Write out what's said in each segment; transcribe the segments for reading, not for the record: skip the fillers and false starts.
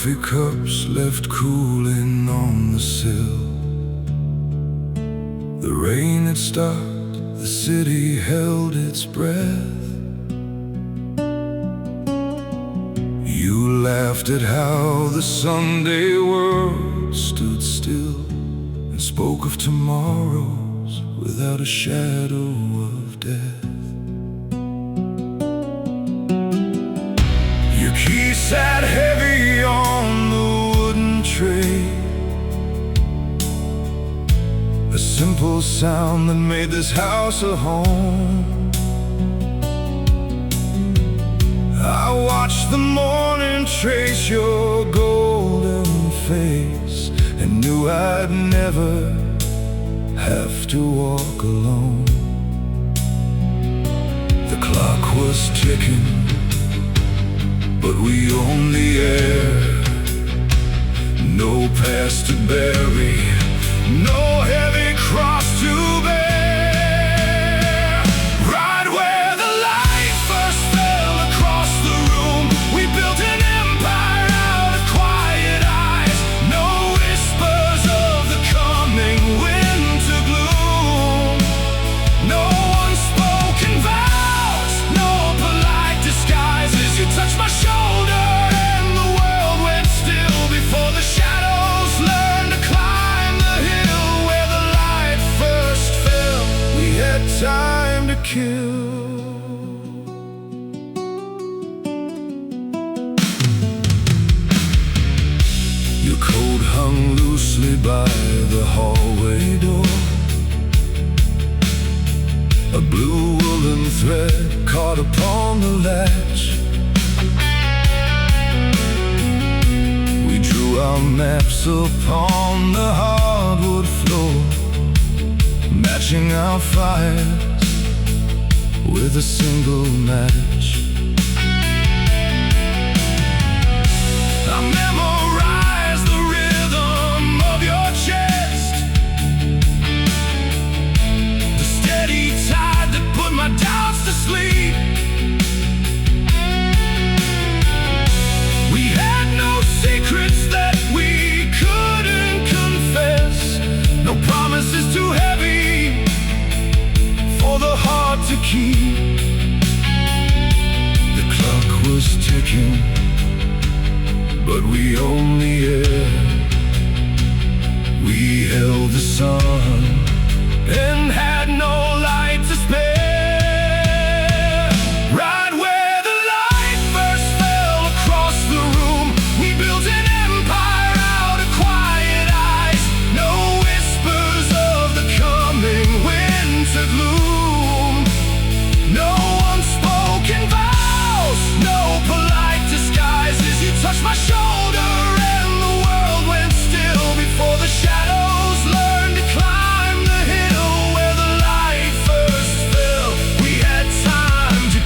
coffee cups left cooling on the sill. The rain had stopped, the city held its breath. You laughed at how the Sunday world stood still and spoke of tomorrows without a shadow of death. Your key sat heavy on the wooden tray, a simple sound that made this house a home. I watched the morning trace your golden face and knew I'd never have to walk alone. The clock was ticking, but we owned the air. No past to bury, no heavy cross to bear. Right where the light first fell across the room, we built an empire out of quiet eyes. No whispers of the coming winter gloom, no unspoken vows, no polite disguises. You touched my shoulder and the world went still before the shadows learned to climb the hill where the light first fell. We had time to kill. Your coat hung loosely by the hallway door, a blue woolen thread caught upon the latch. We drew our maps upon the hardwood floor, matching our fires with a single match. I memorized the rhythm of your chest, the steady tide that put my doubts to sleep. We had no secrets that we couldn't confess, no promises too heavy for the heart to keep. The clock was ticking, but we owned the air. We held the sun and had no light to spare. Right where the light first fell across the room, we built an empire out of quiet eyes. No whispers of the coming winter gloom, no unspoken vows, no polite disguises. You touched my shoulder and the world went still before the shadows learned to climb the hill where the light first fell. We had time to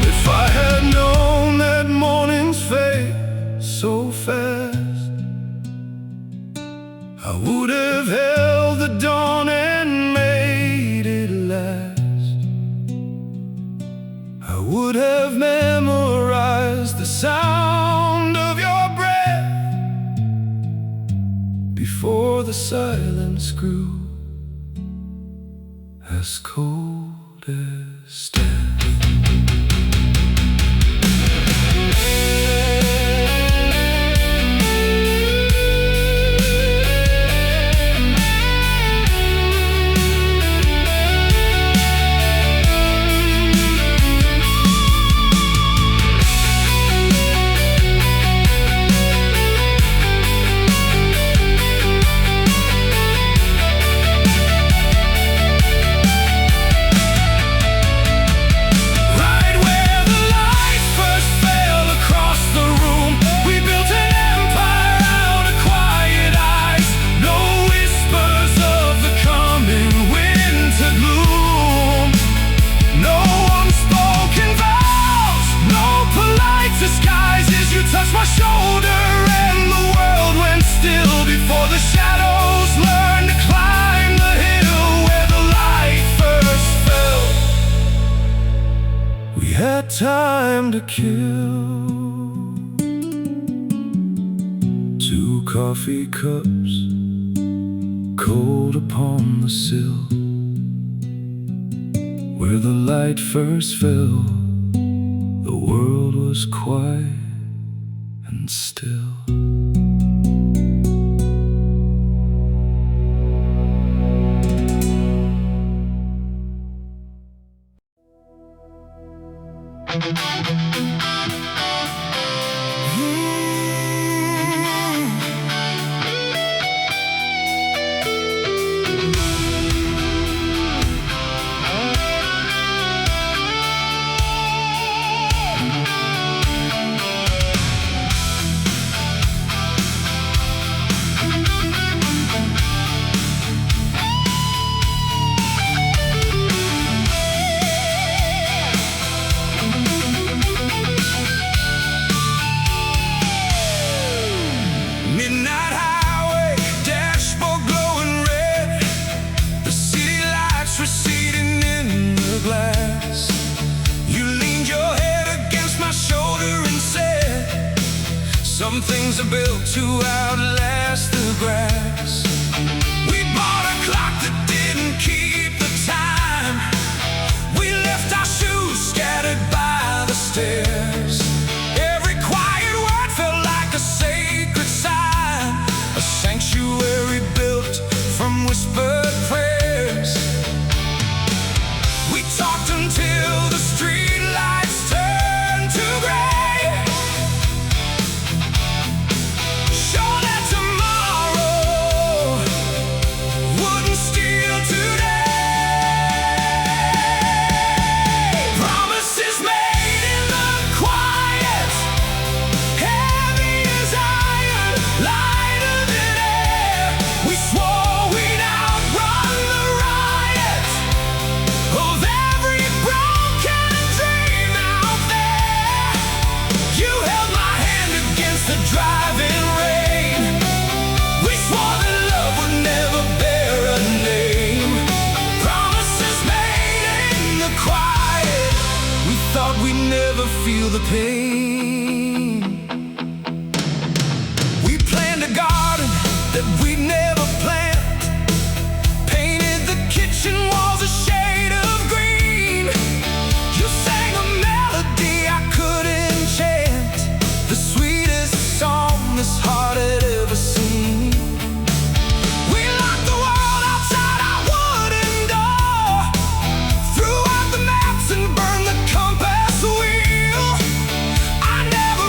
If I had known that mornings fade so fast, I would have held the dawn and made it last. I would have memorized the sound of your breath before the silence grew as cold as death. had time to kill. 2 coffee cups, cold upon the sill, where the light first fell. The world was quiet and still. Midnight highway, dashboard glowing red, the city lights receding in the glass. You leaned your head against my shoulder and said, some things are built to outlast the grass. We bought a clock that didn't keep the time. We left our shoes scattered by the stairs. Every quiet word felt like a sacred sign, a sanctuary built from whispered prayers. We talked until the street lights turned to gray, sure that tomorrow wouldn't steal today. Promises made in the quiet, heavy as iron, lighter than air. We swore we'd outrun the riot of every broken dream out there. You held my hand against the driving rain. We swore that love would never bear a name. Promises made in the quiet. We thought we'd never feel the pain. We planned a garden that we'd never plant, painted the kitchen walls a shade of green. You sang a melody I couldn't chant, the sweetest song this heart had ever seen. We locked the world outside our wooden door, threw out the maps and burned the compass wheel. I never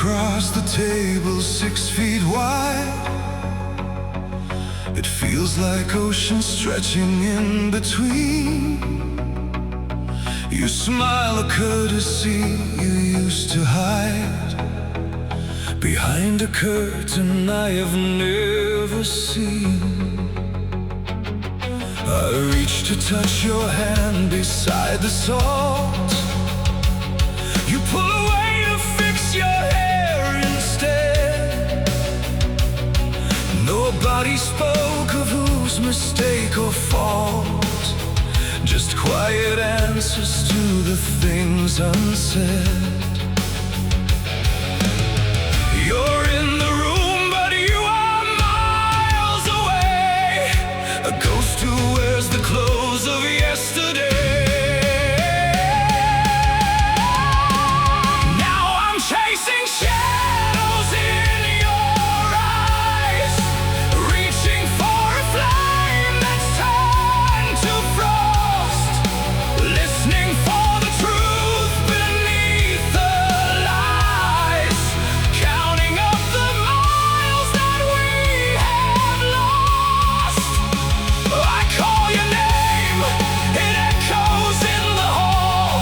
across the table 6 feet wide. It feels like ocean stretching in between. You smile a courtesy you used to hide behind a curtain I have never seen. I reach to touch your hand beside the salt. You pull away to fix your hair instead. Nobody spoke of whose mistake or fault, just quiet answers to the things unsaid. You're in the room, but you are miles away. A ghost who wears the clothes of yesterday. Now I'm chasing shadows in your eyes, reaching for a flame that's turned to frost, listening for the truth beneath the lies, counting up the miles that we have lost. I call your name, it echoes in the hall.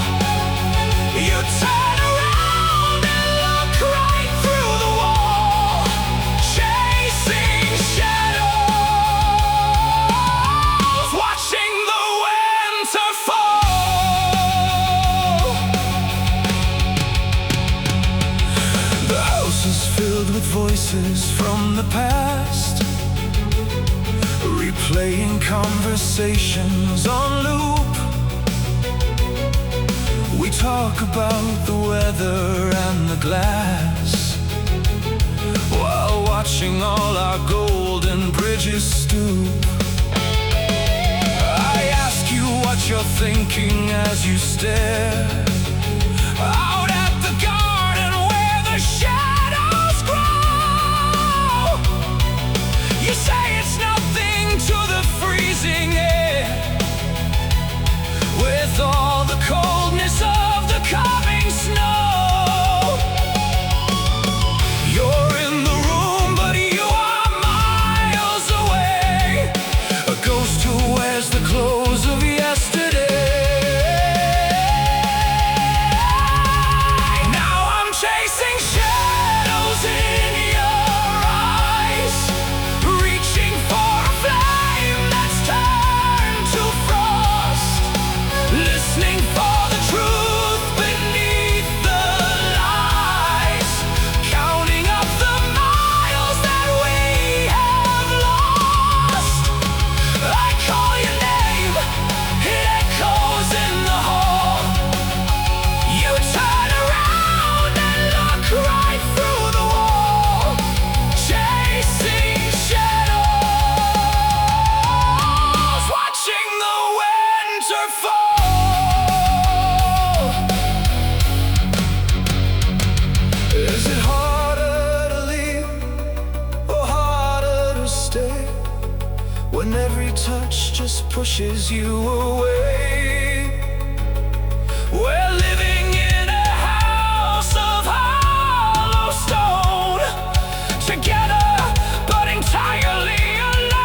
You turn around and look right through the wall, chasing shadows, watching the winter fall. The house is filled with voices from the past, replaying conversations on loop. We talk about the weather and the glass, while watching all our golden bridges stoop. I ask you what you're thinking as you stare out at the garden where the shadows grow. You say it's nothing to the freezing air, with all the coldness of the coming snow. You're in the room, but you are miles away. A ghost who wears the clothes of yesterday. Now I'm chasing shadows in your eyes, reaching for a flame that's turned to frost, listening for the truth beneath the lies, counting up the miles that we have lost. I call your name, it echoes in the hall. You turn around and look right through the wall, chasing shadows, watching the winter fall. Is it harder to leave or harder to stay, when every touch just pushes you away? We're living in a house of hollow stone, together but entirely alone.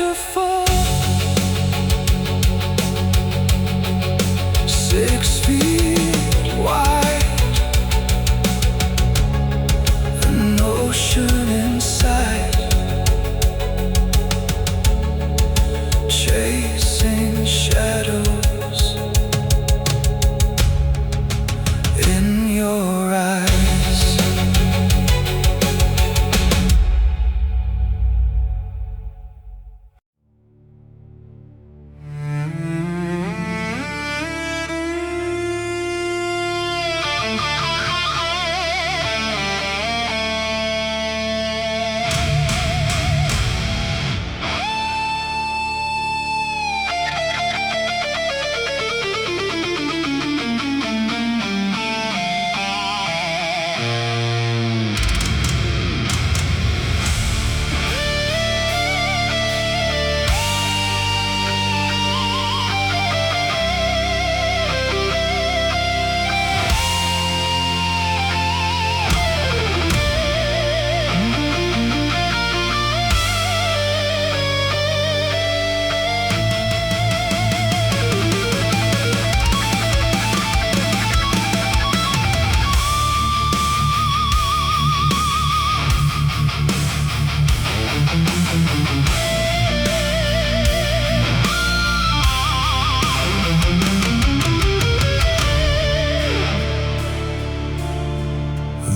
waterfall, 6 feet wide, an ocean inside, chasing shadows in your eyes.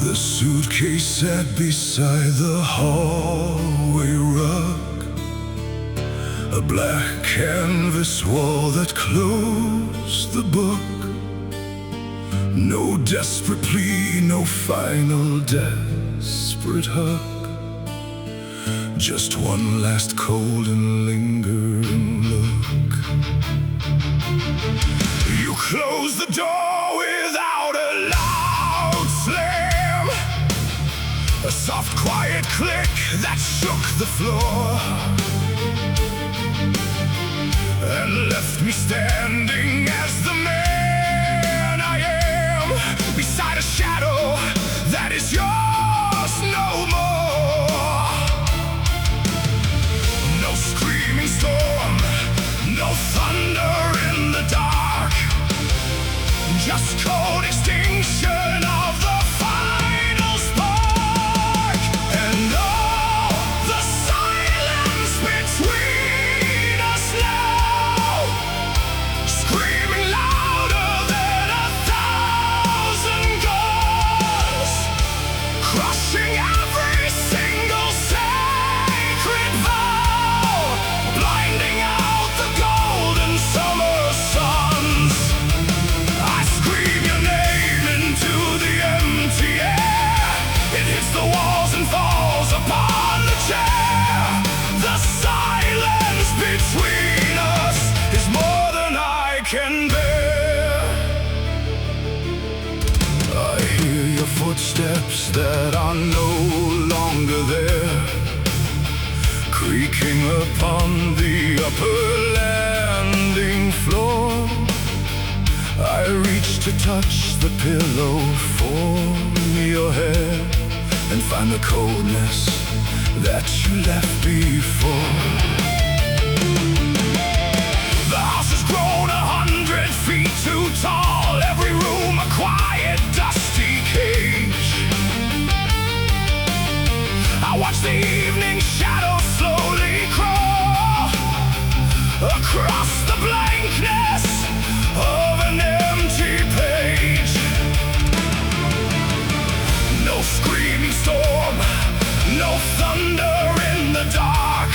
The suitcase sat beside the hallway rug, a black canvas wall that closed the book. No desperate plea, no final desperate hug, just one last cold and lingering look. You closed the door without a loud slam, a soft quiet click that shook the floor, and left me standing as the man I am, beside a shadow that is yours no more. No screaming storm, no thunder in the dark, just cold extinction of the final spark. And all the silence between us now, screaming louder than 1,000 guns, crushing every single sacred vow, blinding out the golden summer suns. I scream your name into the empty air, it hits the walls and falls upon the chair. The silence between us is more than I can bear. I hear your footsteps that are no longer there, creaking upon the upper landing floor. I reach to touch the pillow for your hair, and find the coldness that you left before. The house has grown 100 feet too tall, every room a quiet, dusty cage. I watch the evening shadows slowly crawl across the blankness of an empty page. No screaming storm, no thunder in the dark,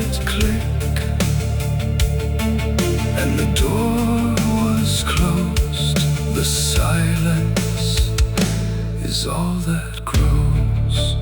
it click, and the door was closed. The silence is all that grows.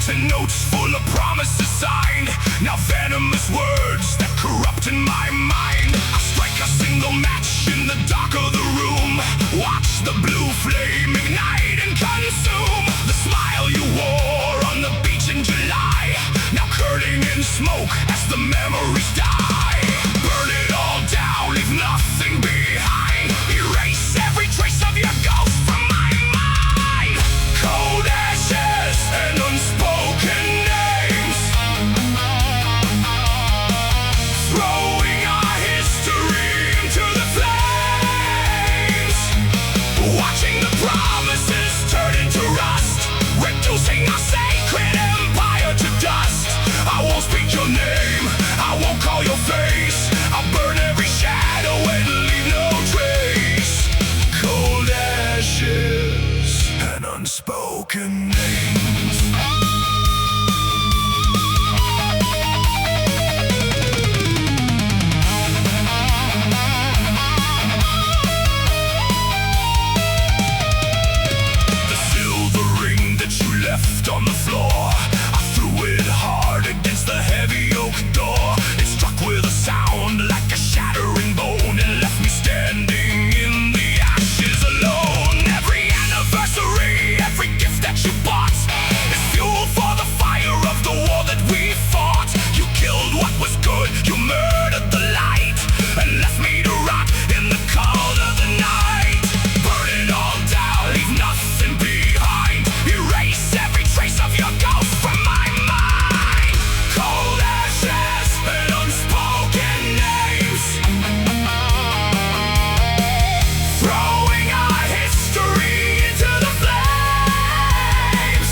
and notes full of promises signed. Now venomous words that corrupt in my mind. I strike a single match in the dark of the room. Watch the blue flame ignite and consume the smile you wore on the beach in July. Now curling in smoke as the memories die. Burn it all down, leave nothing behind. Erase every trace of your ghost from my mind. Cold ashes and unspoken names, throwing our history into the flames. Watching the promises turn into rust, reducing our sacred empire to dust. I won't speak your name, I won't call your face. I'll burn every shadow and leave no trace. Cold ashes and unspoken names. The silver ring that you left on the floor, I threw it hard against the heavy oak door. It struck with a sound like a shattering bone and left me standing in the ashes alone. Every anniversary, every gift that you bought is fuel for the fire of the war that we fought. You killed what was good, you murdered the light, and left me to rot in the cold of the night. Burn it all down, leave nothing behind. Erase every trace of your ghost from my mind. Cold ashes and unspoken names, throwing our history into the flames.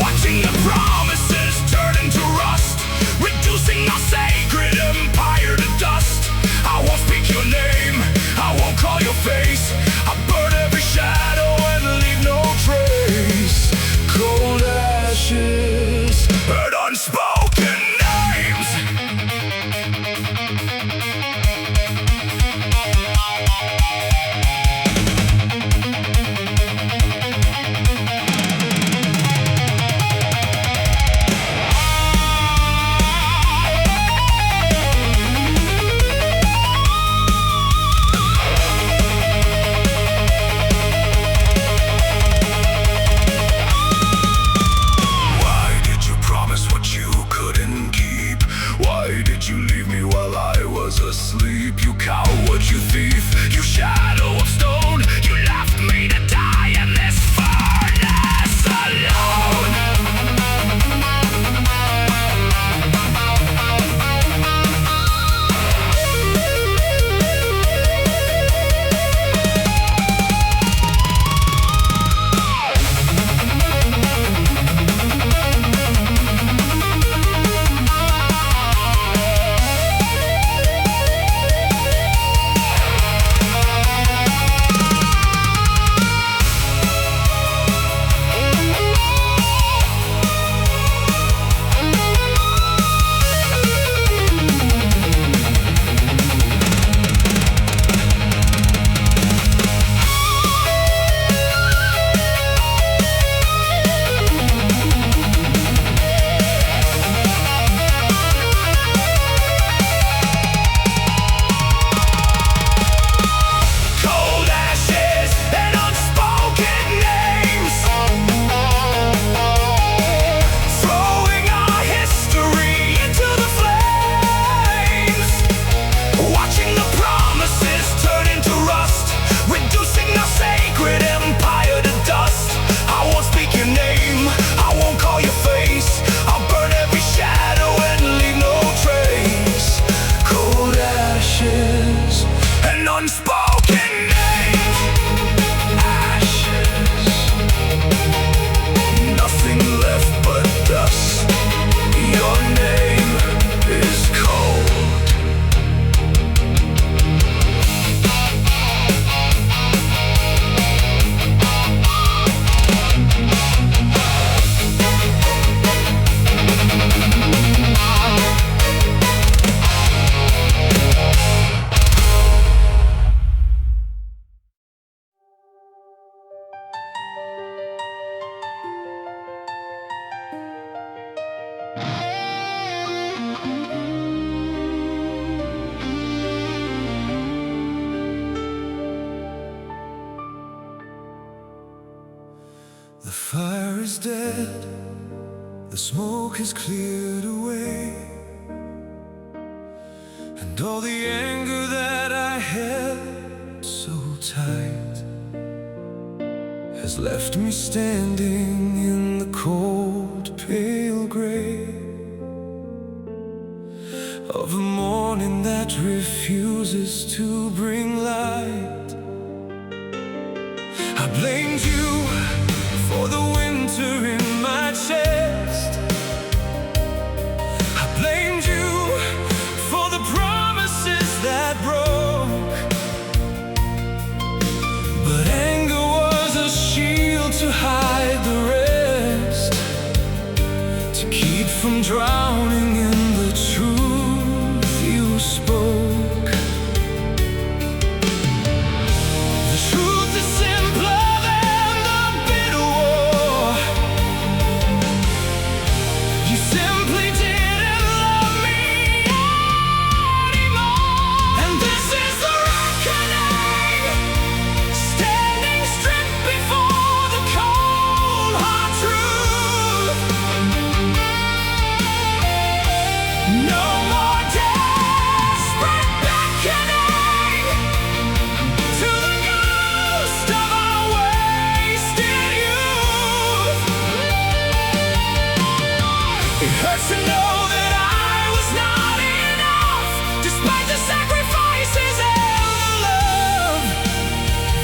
Watching the promises turn into rust, reducing our sacred empire to dust. I won't speak your name, I won't call your face. I'll burn every shadow and leave no trace. Cold ashes and unspoken names. Why did you promise what you couldn't keep? Why did you leave me while I was asleep? You coward, you thief, you shadow of stone. You left me to die in this furnace alone. Cold ashes and unspoken names, throwing our history into the flames. Watching the promises turn into rust, reducing our sacred empire to dust. I won't speak your name, I won't call your face. I'll burn every shadow and leave no trace. Cold ashes and unspoken names. Ashes, nothing left but dust. Your name is cold. fire is dead, the smoke has cleared away, and all the anger that I held so tight has left me standing in the cold, pale gray of a morning that refuses to bring light. I blamed you for the winter in my chest. I blamed you for the promises that broke. But anger was a shield to hide the rest, to keep from drowning in the truth you spoke. The truth is simpler than the bitter war. You simply didn't love me anymore. And this is the reckoning, standing stripped before the cold hard truth. No more desperate beckoning to the ghost of our wasted youth. It hurts to know that I was not enough, despite the sacrifices and the love.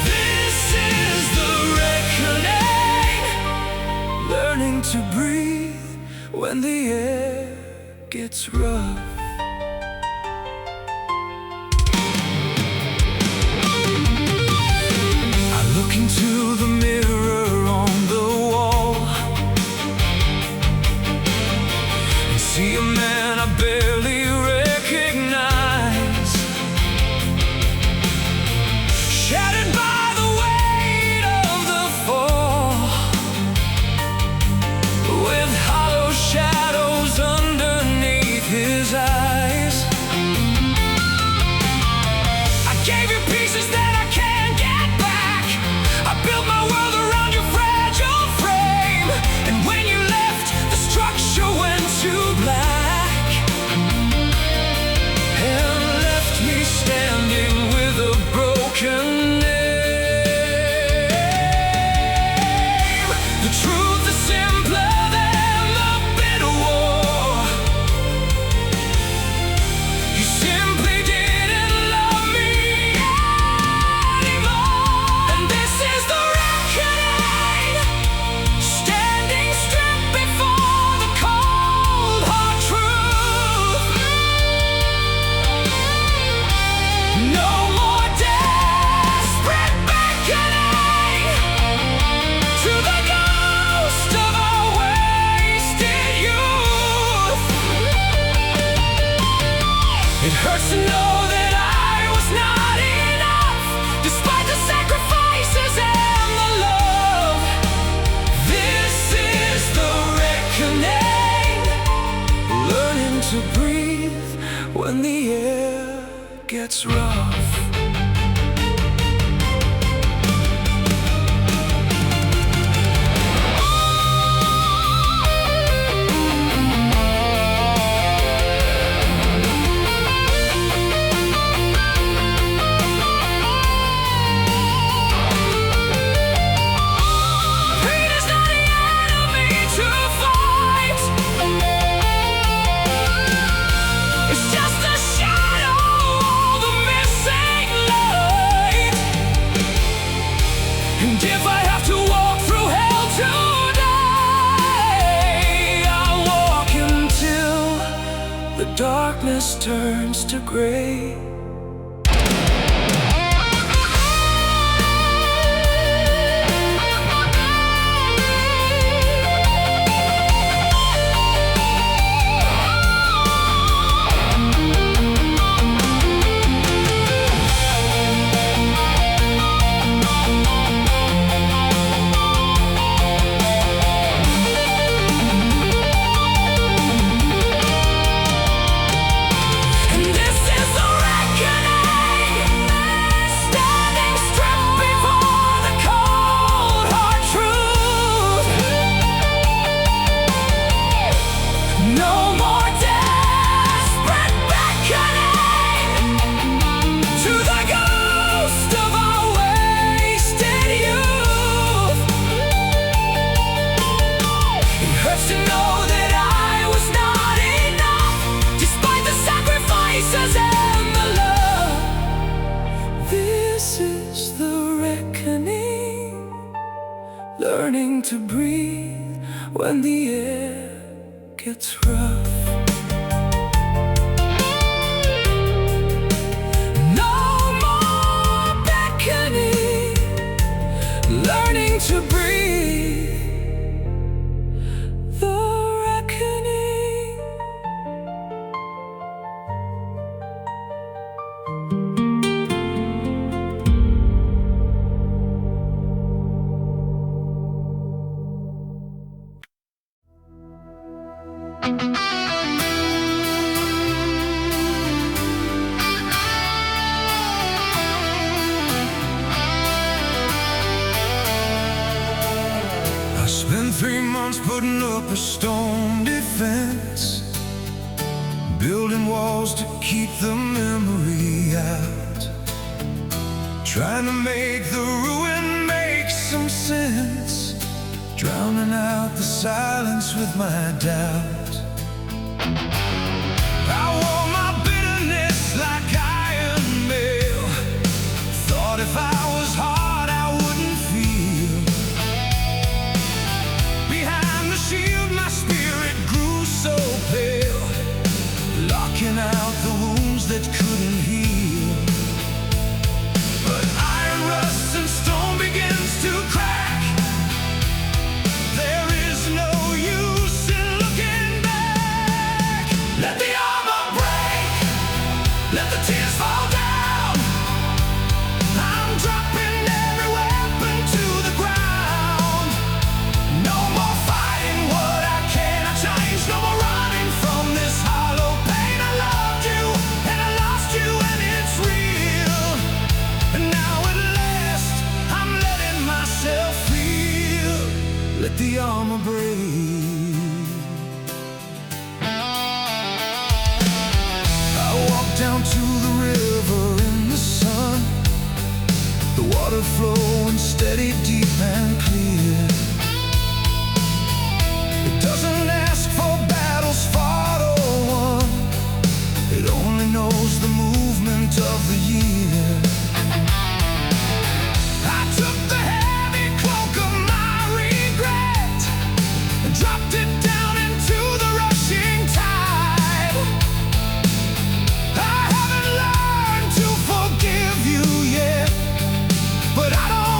This is the reckoning, learning to breathe when the air gets rough. I look into the mirror on the wall and see a man I barely recognize, shattered by the weight of the fall, with hollow shadows underneath his eyes. I gave you pieces that I can't get back. I built my world around your fragile frame, and when you left, the structure went to black and left me standing with a broken name. The truth is simpler than the bitter war. You simply didn't love me anymore. And this is the reckoning, standing stripped before the cold hard truth. No more desperate beckoning to the ghost of our wasted youth. It hurts to know that I was not enough, despite the sacrifices and the love. This is the reckoning, learning to breathe when the air gets rough. Pain is not the enemy to fight. It's just a shadow of the missing light. And if I have to walk through hell today, I'll walk until the darkness turns to gray. And this is the reckoning. learning to breathe when the air gets rough. No more beckoning, learning to breathe the reckoning. I spent 3 months putting up a stone defense, building walls to keep the memory out, trying to make the ruin make some sense, drowning out the silence with my doubt. I wore my bitterness like iron mail, thought if I was hard I wouldn't feel. Behind the shield my spirit grew so pale, locking out the wounds that couldn't heal. But iron rusts and stone begins to crack. There is no use in looking back. Let the armor break, let the tears fall down. I'm dropping every weapon to the ground. No more fighting what I cannot change, no more running from this hollow pain. I loved you and I lost you and it's real. And now at last I'm letting myself feel. Let the armor break. I walked down to the river in the sun, the water flowing steady, deep and clear. It doesn't ask for battles fought or won, it only knows the movement of the year. I took the heavy cloak of my regret and dropped it down into the rushing tide. I haven't learned to forgive you yet, but I don't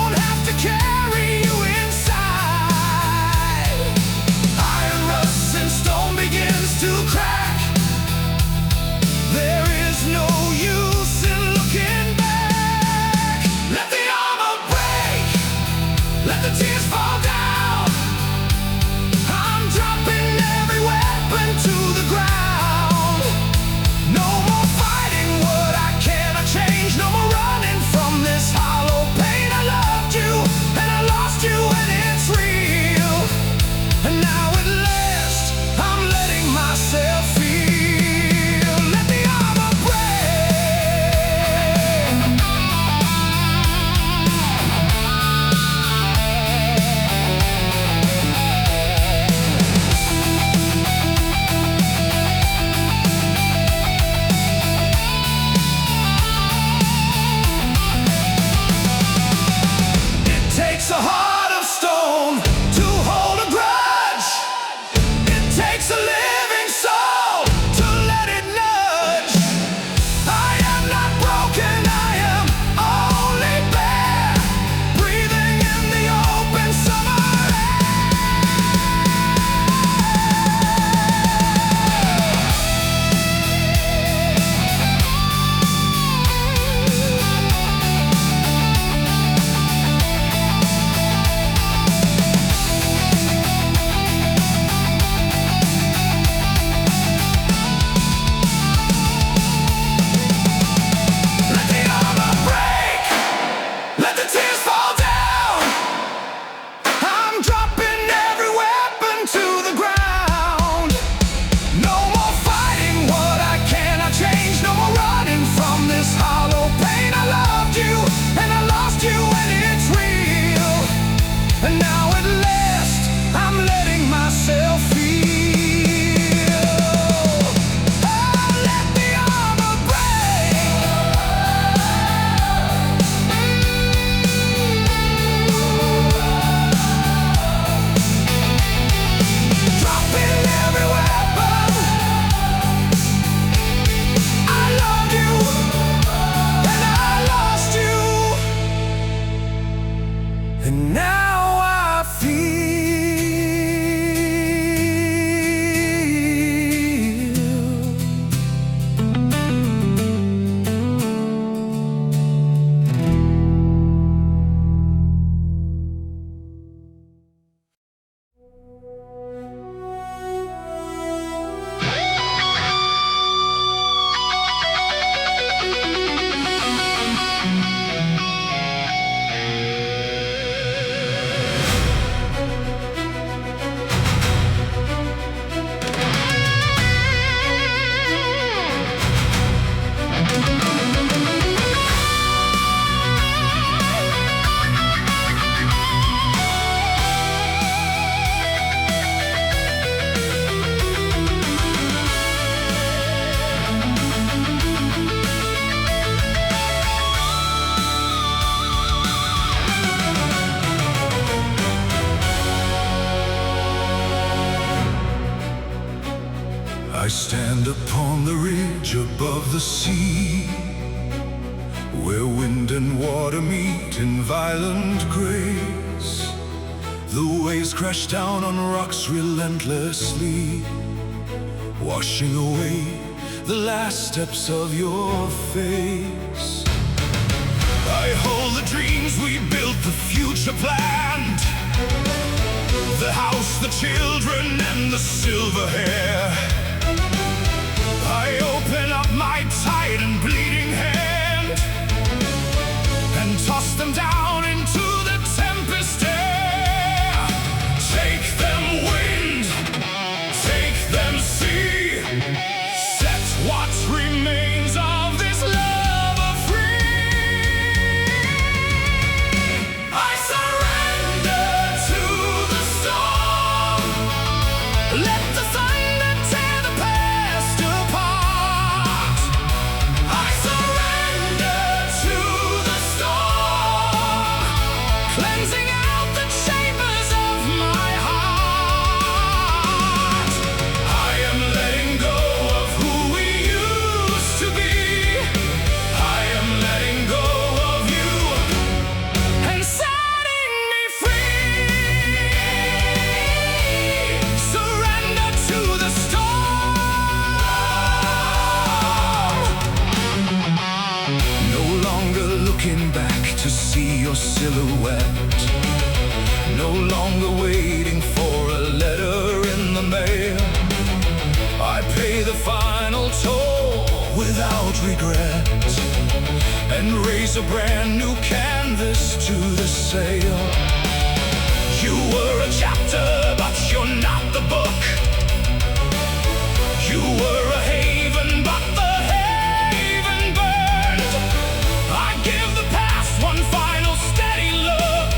And now I feel I stand upon the ridge above the sea, where wind and water meet in violent grace. The waves crash down on rocks relentlessly, washing away the last steps of your face. I hold the dreams we built, the future planned, the house, the children, and the silver hair. I open up my tired and bleeding hand and toss them down into the tempest air. Take them wind, take them sea, set what remains of this love of free. I surrender to the storm, let the thunder tear the past apart. I surrender to the storm, cleansing out the chambers of my heart. I am letting go of who we used to be. I am letting go of you and setting me free. Surrender to the storm. No longer looking back to see your silhouette, no longer waiting for a letter in the mail. I pay the final toll without regret and raise a brand new canvas to the sail. You were a chapter, but you're not the book. You were a haven, but the haven burned. I give the past one final steady look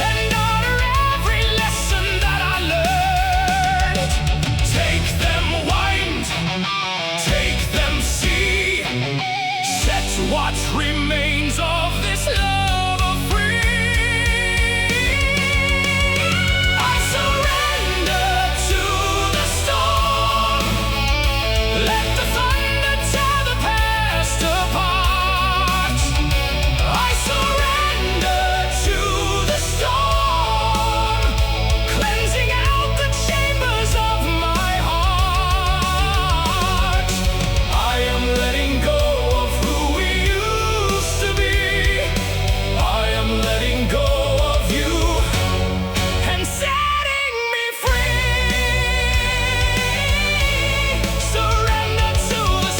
and honor every lesson that I learned. Take them wind, take them sea, set what remains of this love of free. I surrender to the storm, let the thunder tear the past apart. I surrender to the storm, cleansing out the chambers of my heart. I am letting go of who we used to be. I am letting go of you and setting me free. Surrender to the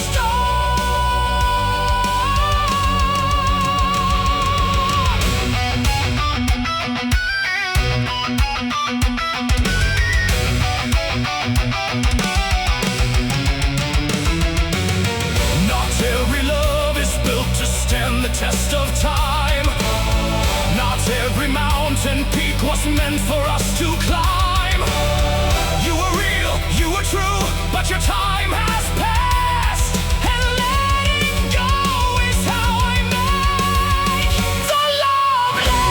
Not every love is built to stand the test of time. Not every mountain peak was meant for us to climb. You were real, you were true, but your time has passed. And letting go is how I make the love last.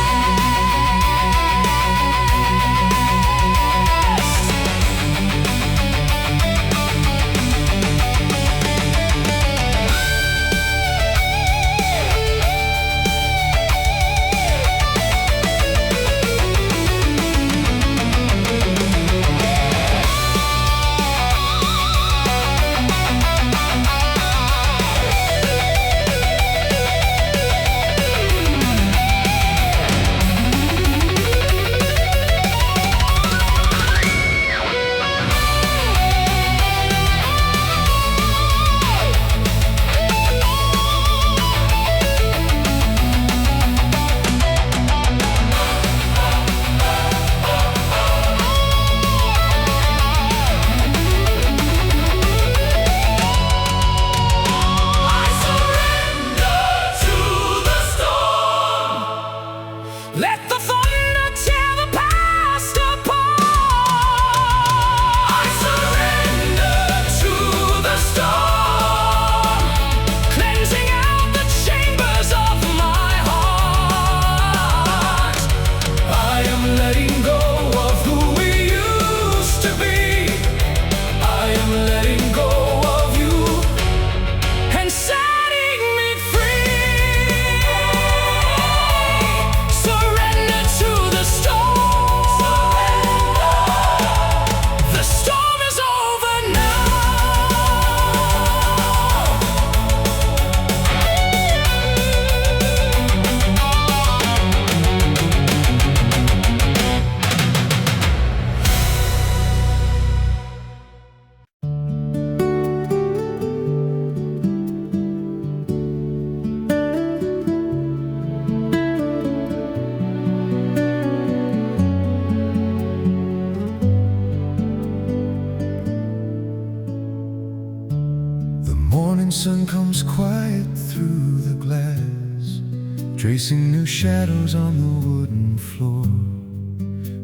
tracing new shadows on the wooden floor.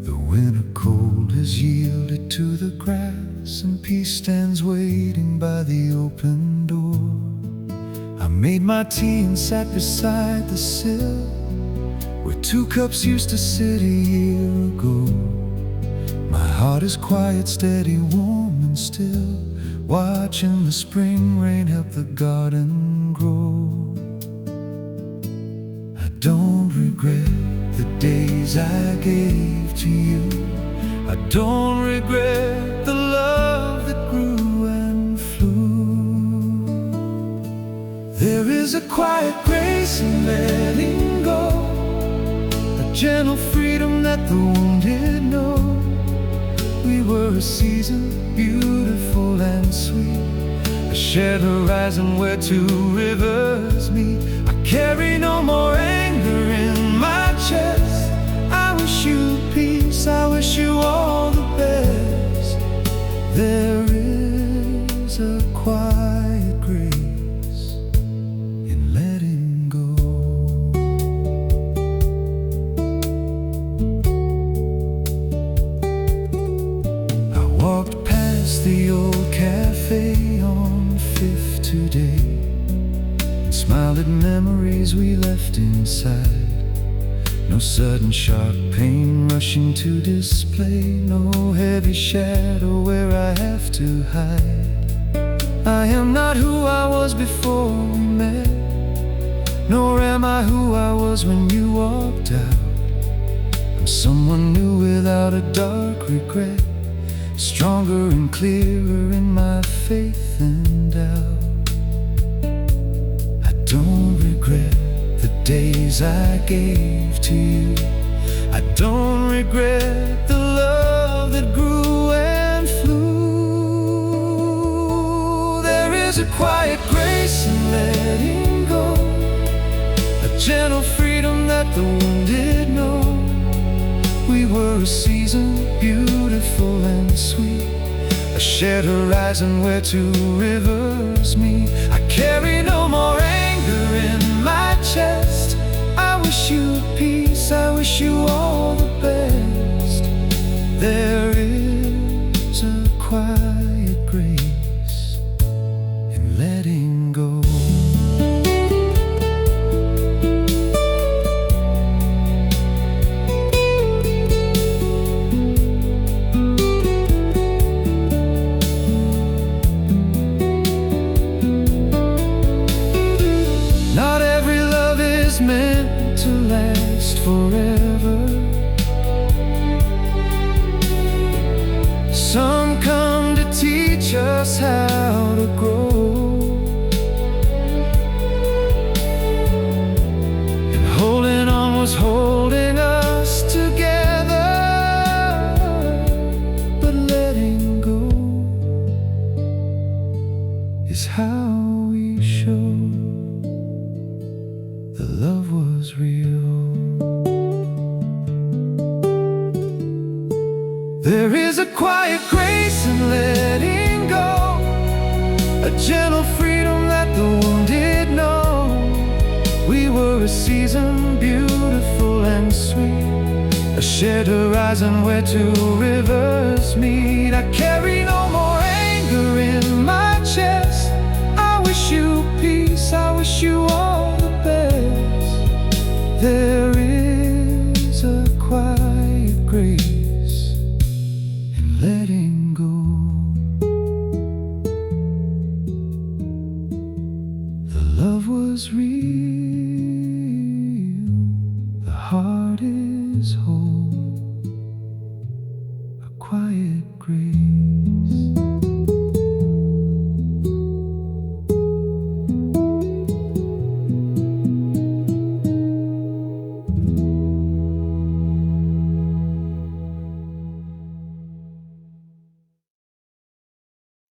The winter cold has yielded to the grass, and peace stands waiting by the open door. I made my tea and sat beside the sill, where 2 cups used to sit a year ago. My heart is quiet, steady, warm and still, watching the spring rain help the garden grow. I don't regret the days I gave to you. I don't regret the love that grew and flew. There is a quiet grace in letting go, a gentle freedom that the wounded know. We were a season, beautiful and sweet, a shared horizon where 2 rivers meet. I carry no more anger in my chest. I wish you peace, I wish you all the best. There is a quiet grace in letting go. I walked past the old cafe on 5th today, and smiled at memories we left inside. No sudden sharp pain rushing to display, no heavy shadow where I have to hide. I am not who I was before we met, nor am I who I was when you walked out. I'm someone new without a dark regret, stronger and clearer in my faith and doubt. I don't regret the days I gave to you. I don't regret the love that grew and flew. There is a quiet grace in letting go, a gentle freedom that the wounded know. We were a season, beautiful and sweet, a shared horizon where 2 rivers meet. I carry no more anger in my chest. I wish you peace, I wish you all the best. There is a quiet grace in letting go. Meant to last forever. Some come to teach us how to grow, and holding on was holding us together. But letting go is how we show the love was real. There is a quiet grace in letting go, a gentle freedom that the wounded know. We were a season, beautiful and sweet, a shared horizon where 2 rivers meet. I carry no more anger in my chest. I wish you peace, I wish you all the best. There is a quiet grace in letting go. The love was real, the heart is whole, a quiet grace.